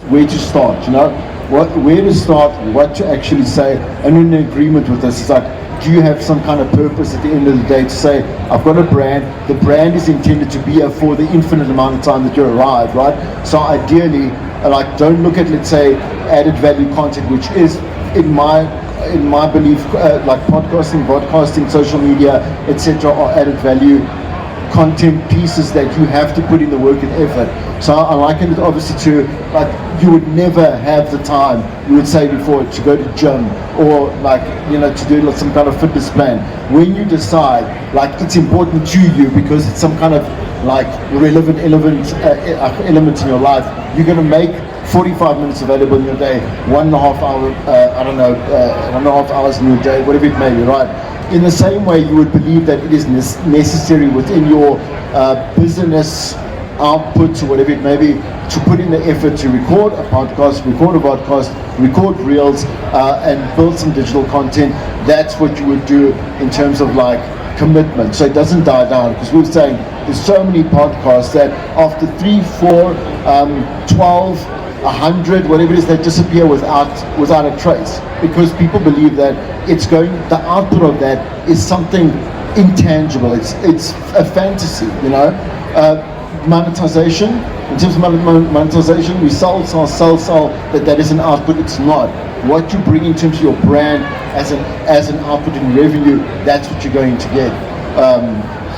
where to start, where to start, what to actually say, and in agreement with this. It's like, do you have some kind of purpose at the end of the day to say, I've got a brand, the brand is intended to be here for the infinite amount of time that you arrive, right? So ideally, like, don't look at, let's say, added value content, which is, in my belief, like podcasting, vodcasting, social media, etc., are added value content pieces that you have to put in the work and effort. So I liken it obviously to, like, you would never have the time, you would say before, to go to gym or, like, to do some kind of fitness plan. When you decide, like, it's important to you because it's some kind of, like, relevant element in your life, you're going to make 45 minutes available in your day, 1.5 hour, 1.5 hours in your day, whatever it may be, right? In the same way, you would believe that it is necessary within your business output, or whatever it may be, to put in the effort to record a podcast, record a podcast, record reels, and build some digital content. That's what you would do in terms of, like, commitment, so it doesn't die down. Because we were saying there's so many podcasts that after 3, 4, 12, 100, whatever it is, they disappear without a trace, because people believe that the output of that is something intangible. It's a fantasy, monetization. In terms of monetization, we sell, that is an output. It's not. What you bring in terms of your brand as an output in revenue, that's what you're going to get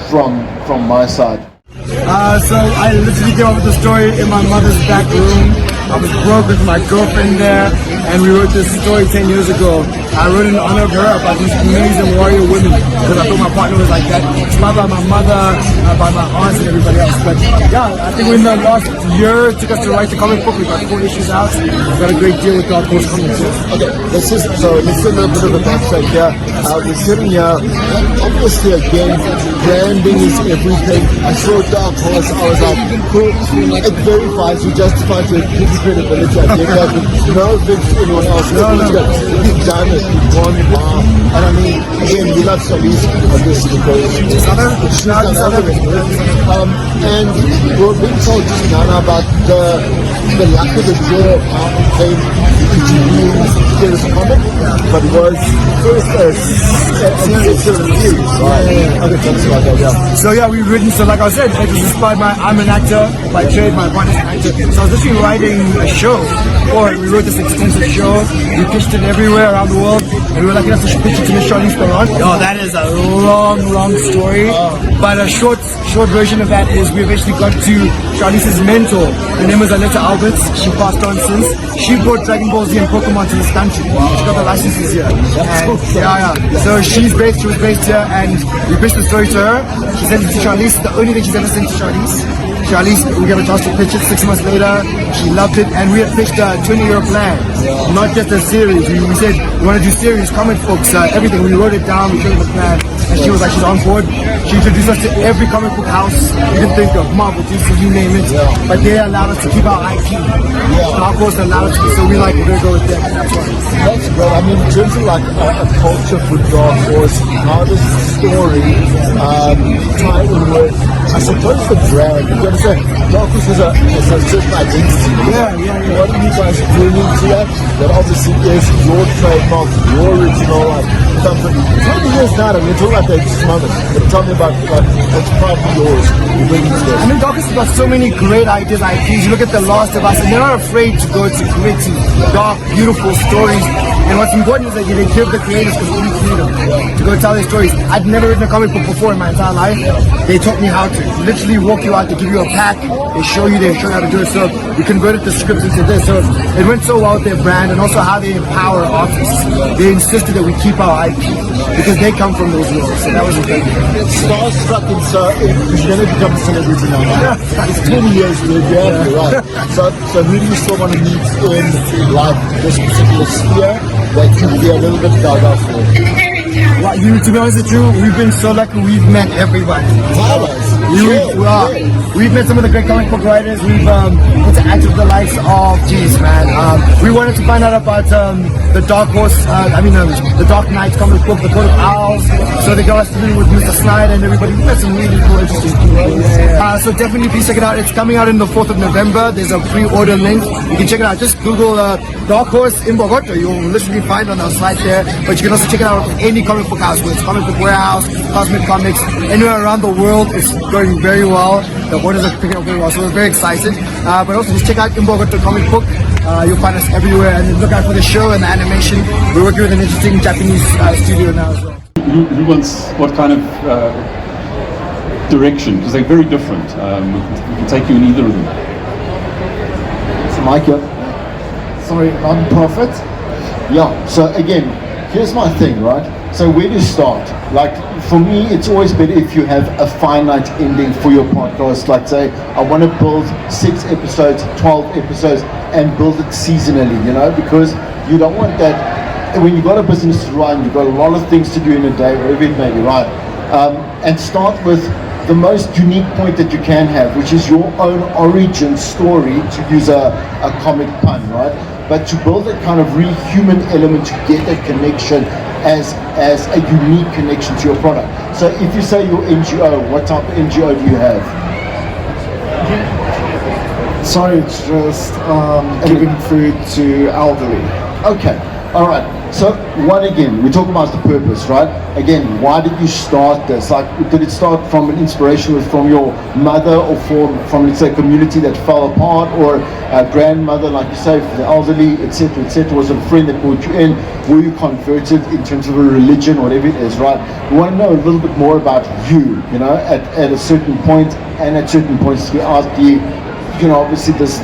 from my side. So I literally came up with the story in my mother's back room. I was broke with my girlfriend there, and we wrote this story 10 years ago. I wrote it in honor of her, about these amazing warrior women, because I thought my partner was like that, inspired by my mother, by my aunts and everybody else. But yeah, I think in the last year, it took us to write the comic book. We got 4 issues out. We got a great deal with Dark Horse Comics. Okay, let's do a little bit of a backtrack here. We're sitting here, obviously again, branding is everything. I saw Dark Horse, I was like, cool, it verifies, you justify to give credibility. I think that no offense to anyone else. You've done it, you've gone far. And I mean, again, we love Charlize on this because she's done everything. And we're being told just now about the luck of the draw of how it came into being here as a comic, but it was first a series, right? Other things like that, yeah. So yeah, we've written, so like I said, it was inspired by, I'm an actor, by trade, my partner's an actor. So I was literally writing a show, or we wrote this extensive show, we pitched it everywhere around the world, and we were lucky enough to pitch it to Miss Charlize Theron. Oh, that is a long story, but a short version of that is we eventually got to Charlize's mentor. Her name was Aletta Alberts. She passed on since. She brought Dragon Ball Z and Pokemon to this country. She got the licenses here. And, so she was based here, and we pitched the story to her. She sent it to Charlize. The only thing she's ever sent to Charlize, we gave a chance to pitch it 6 months later. She loved it, and we had pitched a 20-year plan, not just a series. We said we want to do series, comic books, everything. We wrote it down, we showed her the plan, and she was like, she's on board. She introduced us to every comic book house you can think of, Marvel, DC, you name it. But they allowed us to keep our IP. Our course allowed us to, so we're like, we're gonna go with them. That's great. I mean, in terms of like a culture for Dark Horse, how does the story tie in with, I suppose, the brand? You understand, Dark Horse is a certain identity. What are you guys bringing to that? That obviously is your trademark, your original company. 20 years now, we're talking about that just moment. But tell me about what's probably yours. I mean, Dark Horse has got so many great ideas, IPs. You look at The Last of Us, and they're not afraid to go to gritty, dark, beautiful stories. And what's important is that they give the creators complete freedom to go tell their stories. I'd never written a comic book before in my entire life. They taught me how to literally walk you out. They give you a pack. They show you how to do it. So we converted the script into this. So it went so well with their brand, and also how they empower artists. They insisted that we keep our IP because they come from those roles. So that was a great thing. Starstruck, and so you're going to become a celebrity now. It's 20 years, dude. Yeah, you're right. So who do you still want to meet in like this particular sphere that could be a little bit gaga for? Well, to be honest with you, we've been so lucky. We've met everybody. We've met some of the great comic book writers. We've interacted with the likes of, we wanted to find out about the Dark Horse, the Dark Knight comic book, the Court of Owls. So they got us familiar with Mr. Snyder and everybody. We've met some really cool, interesting people. So definitely please check it out. It's coming out on the 4th of November. There's a pre-order link. You can check it out. Just Google Dark Horse Imbokodo. You'll literally find it on our site there. But you can also check it out at any comic book house, whether it's Comic Book Warehouse, Cosmic Comics, anywhere around the world. It's going very well. The orders are picking up very well, so we're very excited. But also just check out Imbokodo Comic Book. You'll find us everywhere, and then look out for the show and the animation. We're working with an interesting Japanese studio now as well. Who wants what kind of direction? Because they're very different. We can take you in either of them. So Mike, Sorry, non-profit. yeah, so again, here's my thing, right? So where do you start? Like, for me, it's always better if you have a finite ending for your podcast. Like, say, I want to build 6 episodes, 12 episodes, and build it seasonally, because you don't want that. When you've got a business to run, you've got a lot of things to do in a day, whatever it may be, right? And start with the most unique point that you can have, which is your own origin story, to use a comic pun, right? But to build a kind of really human element to get a connection as a unique connection to your product. So if you say your NGO, what type of NGO do you have? Sorry, it's just giving food to elderly. Okay, all right. So one again, we talk about the purpose, right? Again, why did you start this? Like, did it start from an inspiration from your mother, or from let's say a community that fell apart, or a grandmother, like you say, for the elderly, etc., etc.? Was it a friend that brought you in? Were you converted in terms of a religion, whatever it is, right? We want to know a little bit more about you, at a certain point, and at certain points we ask the, obviously this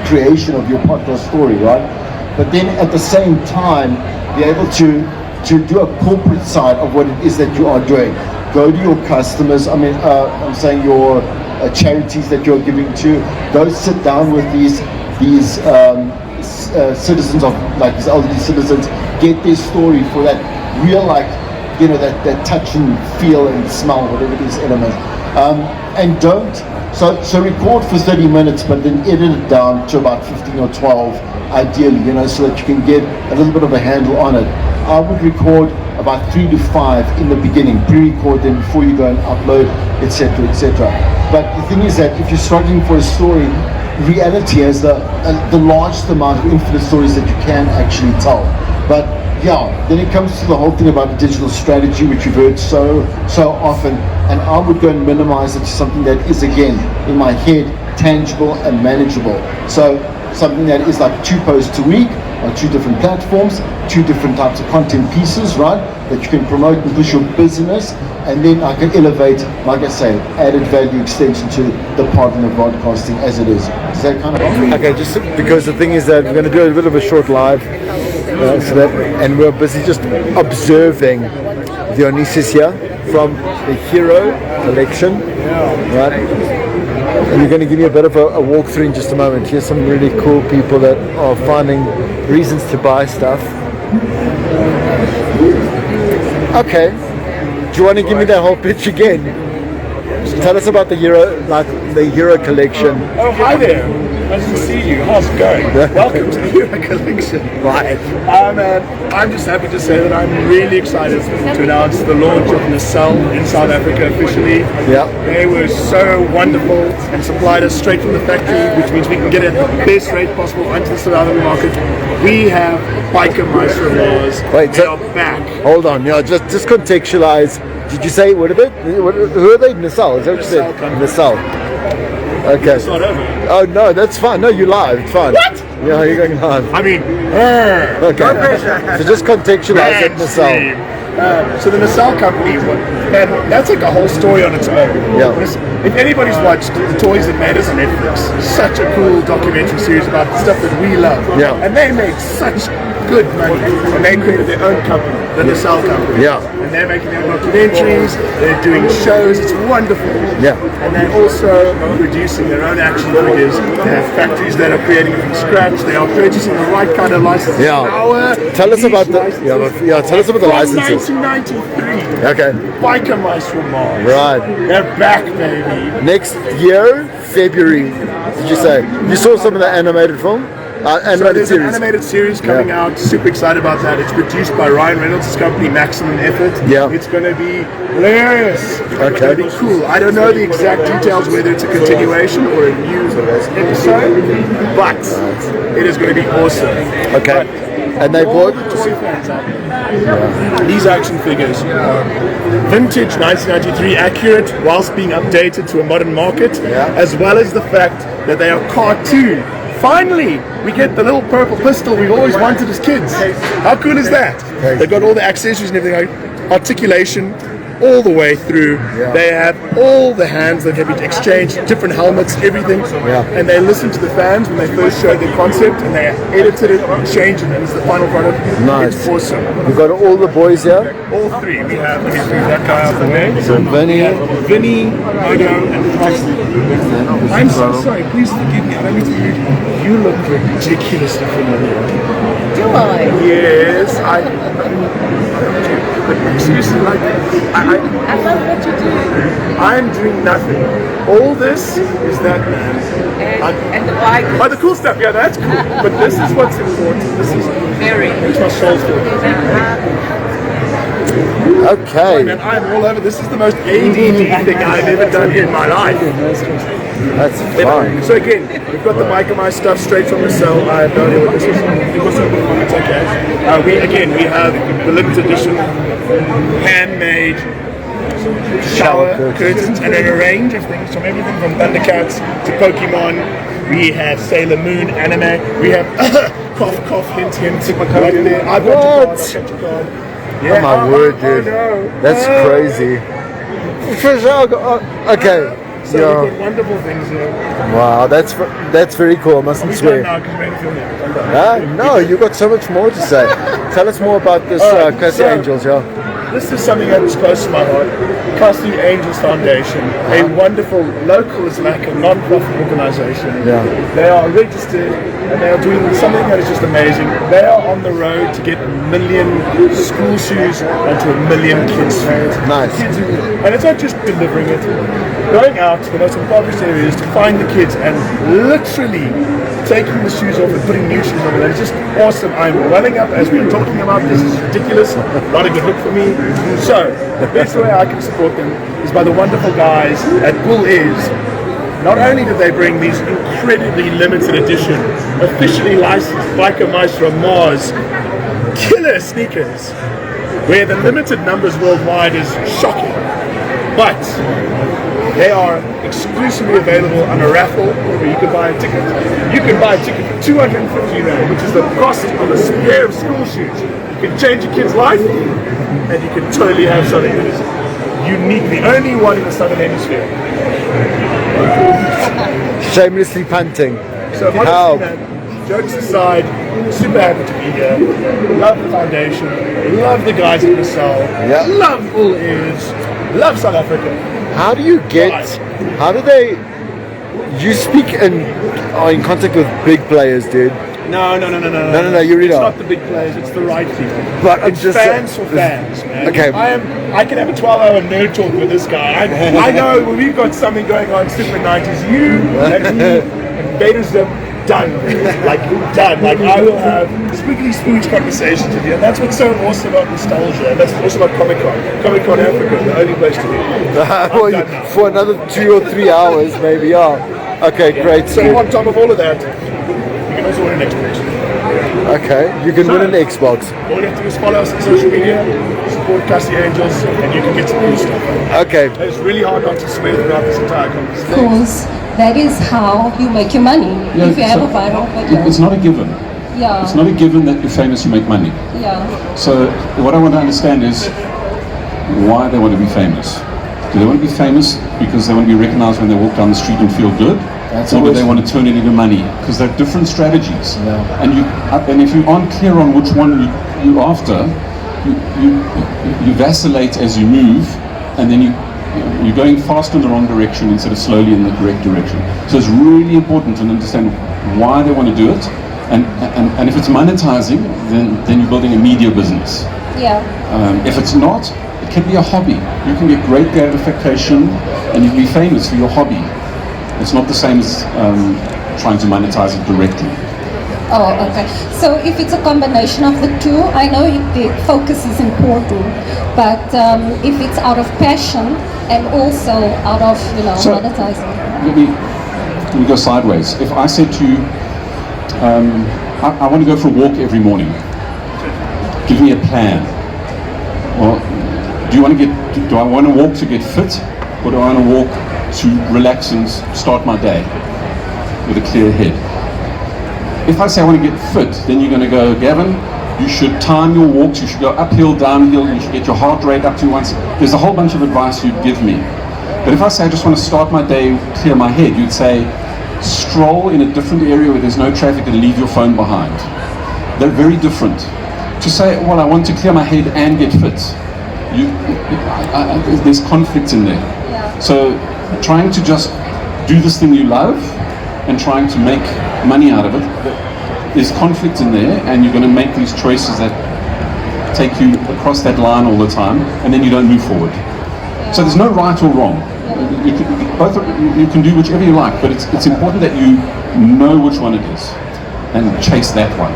creation of your podcast story, right? But then at the same time, be able to do a corporate side of what it is that you are doing. Go to your customers, I'm saying your charities that you're giving to. Go sit down with these citizens of, like, these elderly citizens, get their story for that real, like, that touch and feel and smell, whatever it is, element. And don't, so record for 30 minutes, but then edit it down to about 15 or 12, ideally, so that you can get a little bit of a handle on it. I would record about 3 to 5 in the beginning, pre-record them before you go and upload, etc., etc. But the thing is that if you're struggling for a story, reality has the largest amount of infinite stories that you can actually tell. But yeah, then it comes to the whole thing about digital strategy, which you've heard so often, and I would go and minimize it to something that is, again, in my head, tangible and manageable. So something that is like 2 posts a week on 2 different platforms, 2 different types of content pieces, right, that you can promote and push your business, and then I can elevate, like I say, added value extension to the Pod and Vodcasting as it is. Is that kind of Okay, just because the thing is that we're going to do a bit of a short live, and we're busy just observing Dionysus here from the Hero collection, right? And you're going to give me a bit of a walkthrough in just a moment. Here's some really cool people that are finding reasons to buy stuff. Okay, do you want to give me that whole pitch again? Tell us about the Hero collection. Oh, hi there. Nice to see you. How's it going? Welcome to the Hero Collection. Right. I'm just happy to say that I'm really excited to announce the launch of Nacelle in South Africa officially. Yeah. They were so wonderful and supplied us straight from the factory, which means we can get it at the best rate possible onto the South African market. We have biker maestro laws. Wait, they are back. Hold on, just contextualize. Did you say, what are they? Who are they? Nacelle? Is that what you said? Nacelle. Okay. It's not over. Oh no, that's fine. No, you're live. It's fine. What? Yeah, you're going live. I mean, Okay. So just contextualize it, Nacelle. So the Nacelle company, man, that's like a whole story on its own. Yeah. If anybody's watched The Toys That Made Us on Netflix, such a cool documentary series about the stuff that we love. Yeah. And they make such good money, and they created their own company, the Nacelle Company. Yeah. And they're making their own documentaries, they're doing shows, it's wonderful. Yeah. And they're also producing their own action figures. They have factories that are creating it from scratch. They are purchasing the right kind of licenses. Yeah. Tell us about the tell us about the licenses. 1993. Okay. Biker Mice from Mars. Right. They're back, baby. Next year, February. Did you say? You saw some of the animated film? So Animated there's series. an animated series coming out. Super excited about that. It's produced by Ryan Reynolds' company, Maximum Effort. Yeah. It's going to be hilarious. Okay. It's going to be cool. I don't know the exact details, whether it's a continuation or a new episode, but it is going to be awesome. Okay. And they bought. Toy fans out there. These action figures are vintage 1993 accurate whilst being updated to a modern market, as well as the fact that they are cartoon. Finally, we get the little purple pistol we've always wanted as kids. How cool is that? They've got all the accessories and everything, like articulation all the way through. They have all the hands that can be exchanged, different helmets, everything. And they listened to the fans when they first showed their concept, and they edited it and changed it, and it's the final product. Nice. It's awesome. We've got all the boys here. All three. We have, let me bring that guy out the way. So Vinny. Vinny, Odo, and Presley. I'm so sorry, please forgive me. I don't mean to be rude. You look ridiculously familiar. Do I? Yes, I but seriously, like, I love what you do. I'm doing nothing. All this is that man. And the bike. Oh, the cool stuff, yeah, that's cool. But this is what's important. This is Very. makes my soul feel. Okay. Man, I'm all over. This is the most ADD thing I've ever done in my life. That's fine. So again, we've got the Biker Mice stuff straight from the cell. I have no idea what this is. It's okay. We have the limited edition, handmade shower curtains, and then a range of things, from everything from Thundercats to Pokemon. We have Sailor Moon anime. We have cough cough hint hint. Right there. I've got your card. I've got your card. Oh my word, dude. That's crazy. Okay. So we've got wonderful things here. Wow, that's very cool. I mustn't We've swear. now because we're in the film now. No, you got so much more to say. Tell us more about this Classy Angels, This is something that is close to my heart. Classy Angels Foundation, a wonderful local Islamic non-profit organization. Yeah. They are registered and they are doing something that is just amazing. They are on the road to get 1 million school shoes onto 1 million kids' feet. Nice. And it's not just delivering it, going out to the most impoverished areas to find the kids and literally taking the shoes off and putting new shoes on. And it's just awesome. I'm welling up as we're talking about this. Is ridiculous. Not a good look for me. So the best way I can support them is by the wonderful guys at Bull Is. Not only did they bring these incredibly limited edition, officially licensed Biker Mice from Mars killer sneakers, where the limited numbers worldwide is shocking, but they are exclusively available on a raffle where you can buy a ticket. You can buy a ticket for 250 Rand, which is the cost of a pair of school shoes. You can change a kid's life, and you can totally have something that is unique, the only one in the Southern Hemisphere. Shamelessly panting. So honestly, man, jokes aside, super happy to be here. Love the foundation, love the guys at the cell, love All Ears, love South Africa. How do you you speak and are in contact with big players, dude? No, you really it's are. not the big players, it's the right people. But I'm it's just fans for fans, man. Okay. I can have a 12-hour nerd talk with this guy. I know when we've got something going on super 90s, you and me and Betasm, done. Like I will have squiggly spooge conversations with you, and that's what's so awesome about nostalgia, and that's awesome about Comic-Con. Comic-Con Africa is the only place to be. Well, for another 2 or 3 hours, maybe, yeah. Okay, great. So on top of all of that, you can also win an Xbox. Okay, you can win an Xbox. All you have to do is follow us on social media, support Classy Angels, and you can get some cool stuff. Okay. It's really hard not to swear throughout this entire conversation. Because that is how you make your money. If you have a viral video. It's not a given. Yeah. It's not a given that you're famous, you make money. Yeah. So what I want to understand is why they want to be famous. Do they want to be famous because they want to be recognized when they walk down the street and feel good? That's or do always they want to turn it into money? Because they're different strategies. Yeah. And if you aren't clear on which one you're after, you vacillate as you move, and then you're going fast in the wrong direction instead of slowly in the correct direction. So it's really important to understand why they want to do it, and if it's monetizing, then you're building a media business. Yeah. If it's not, it can be a hobby. You can get great gratification and you can be famous for your hobby. It's not the same as trying to monetize it directly. Oh, okay. So if it's a combination of the two, I know the focus is important, but if it's out of passion and also out of, So, monetizing. Let me go sideways. If I said to you, I want to go for a walk every morning. Give me a plan. Well, do I want to walk to get fit, or do I want to walk to relax and start my day with a clear head? If I say I want to get fit, then you're going to go, Gavin, you should time your walks, you should go uphill, downhill, you should get your heart rate up to once. There's a whole bunch of advice you'd give me. But if I say I just want to start my day, clear my head, you'd say, stroll in a different area where there's no traffic and leave your phone behind. They're very different. To say, well, I want to clear my head and get fit, there's conflict in there. Yeah. So trying to just do this thing you love and trying to make money out of it, there's conflict in there, and you're going to make these choices that take you across that line all the time, and then you don't move forward. So there's no right or wrong. You can do whichever you like, but it's important that you know which one it is and chase that one.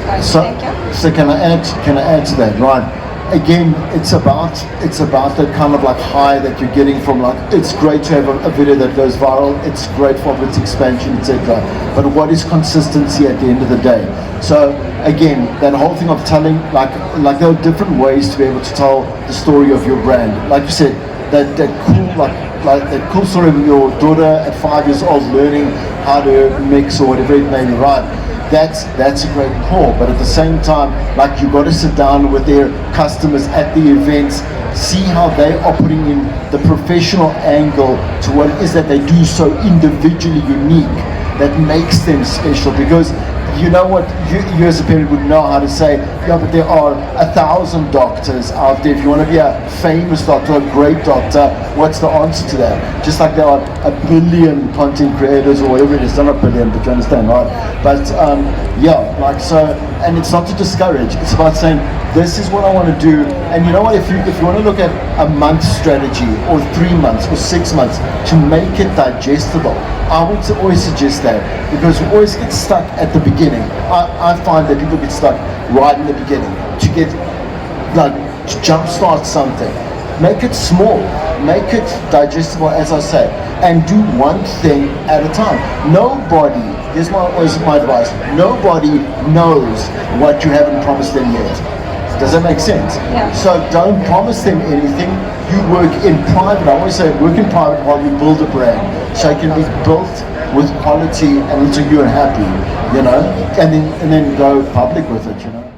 Okay, So, thank you. so can I add to that? Right. Again, it's about that kind of like high that you're getting from, like, it's great to have a video that goes viral, it's great for its expansion, etc. But what is consistency at the end of the day? So again, that whole thing of telling, like there are different ways to be able to tell the story of your brand. Like you said, that cool like that cool story of your daughter at 5 years old learning how to mix or whatever it may be, right? That's a great call, but at the same time, like, you got to sit down with their customers at the events, see how they're operating in the professional angle to what it is that they do so individually unique that makes them special. Because you know what, you as a parent would know how to say, yeah, but there are 1,000 doctors out there. If you want to be a famous doctor, a great doctor, what's the answer to that? Just like there are 1 billion content creators or whatever it is, not a billion, but you understand, right? But yeah, like, so, and it's not to discourage, it's about saying, this is what I want to do. And you know what, if you want to look at a month strategy or 3 months or 6 months to make it digestible, I would always suggest that, because we always get stuck at the beginning. I find that people get stuck right in the beginning to get, like, to jumpstart something. Make it small, make it digestible, as I say, and do one thing at a time. Nobody, here's always my advice, nobody knows what you haven't promised them yet. Does that make sense? Yeah. So don't promise them anything. You work in private. I always say work in private while you build a brand, so it can be built with quality and until you're happy, and then go public with it,